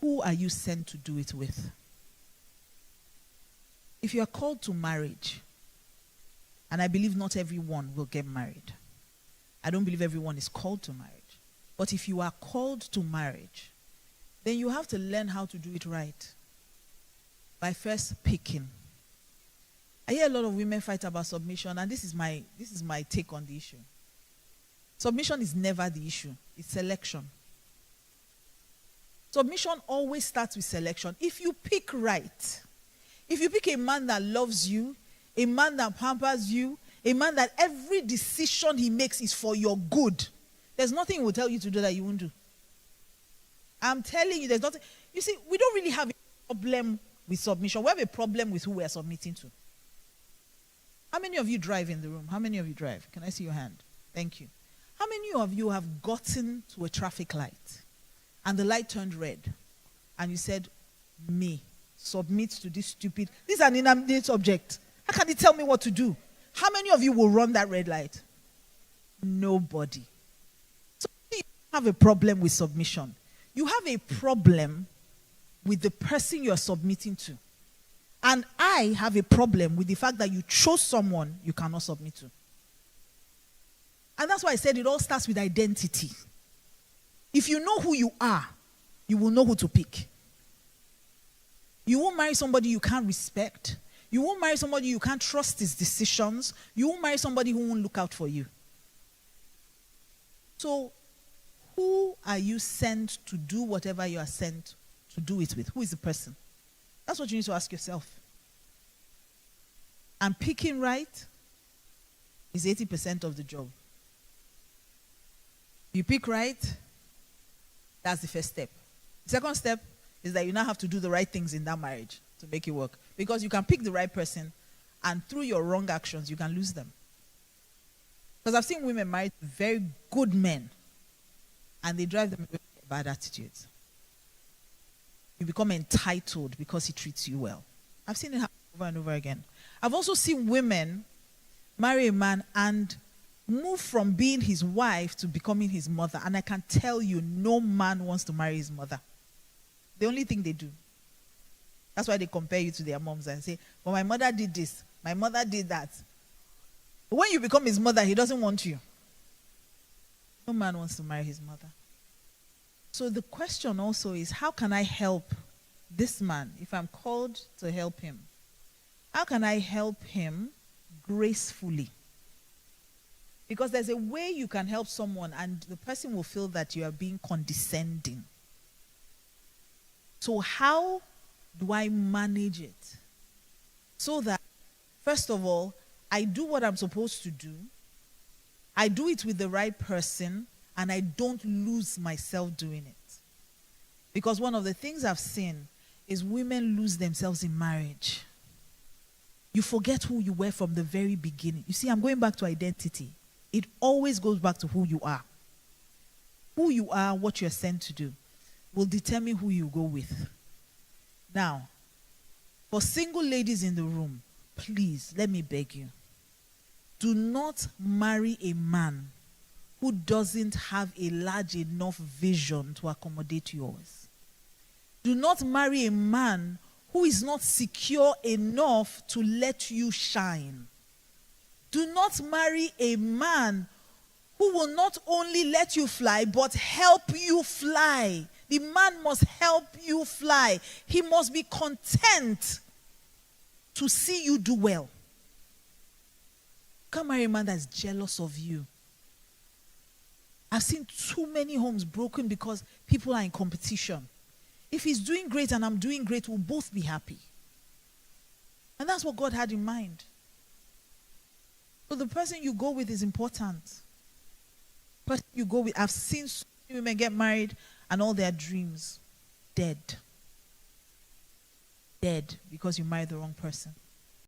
who are you sent to do it with? If you are called to marriage, and I believe not everyone will get married. I don't believe everyone is called to marriage. But if you are called to marriage, then you have to learn how to do it right. By first picking. I hear a lot of women fight about submission, and this is my take on the issue. Submission is never the issue. It's selection. Submission always starts with selection. If you pick right, if you pick a man that loves you, a man that pampers you, a man that every decision he makes is for your good, there's nothing he will tell you to do that you won't do. I'm telling you, there's nothing. You see, we don't really have a problem with submission. We have a problem with who we are submitting to. How many of you drive in the room? How many of you drive? Can I see your hand? Thank you. How many of you have gotten to a traffic light and the light turned red and you said, me, submit to this stupid, this is an inanimate object. How can he tell me what to do? How many of you will run that red light? Nobody. So you have a problem with submission. You have a problem with the person you're submitting to. And I have a problem with the fact that you chose someone you cannot submit to. And that's why I said it all starts with identity. If you know who you are, you will know who to pick. You won't marry somebody you can't respect. You won't marry somebody you can't trust his decisions. You won't marry somebody who won't look out for you. So, who are you sent to do whatever you are sent to do it with? Who is the person? That's what you need to ask yourself. And picking right is 80% of the job. You pick right, that's the first step. The second step is that you now have to do the right things in that marriage to make it work. Because you can pick the right person, and through your wrong actions, you can lose them. Because I've seen women married to very good men, and they drive them with bad attitudes. You become entitled because he treats you well. I've seen it happen over and over again. I've also seen women marry a man and move from being his wife to becoming his mother. And I can tell you, no man wants to marry his mother. The only thing they do. That's why they compare you to their moms and say, well, my mother did this. My mother did that. But when you become his mother, he doesn't want you. No man wants to marry his mother. So the question also is, how can I help this man if I'm called to help him? How can I help him gracefully? Because there's a way you can help someone and the person will feel that you are being condescending. So how do I manage it? So that, first of all, I do what I'm supposed to do. I do it with the right person, and I don't lose myself doing it. Because one of the things I've seen is women lose themselves in marriage. You forget who you were from the very beginning. You see, I'm going back to identity. It always goes back to who you are. Who you are, what you're sent to do, will determine who you go with. Now, for single ladies in the room, please, let me beg you. Do not marry a man who doesn't have a large enough vision to accommodate yours. Do not marry a man who is not secure enough to let you shine. Do not marry a man who will not only let you fly, but help you fly. The man must help you fly. He must be content to see you do well. You can't marry a man that's jealous of you. I've seen too many homes broken because people are in competition. If he's doing great and I'm doing great, we'll both be happy. And that's what God had in mind. So the person you go with is important. The person you go with, I've seen so many women get married and all their dreams dead. Dead because you married the wrong person.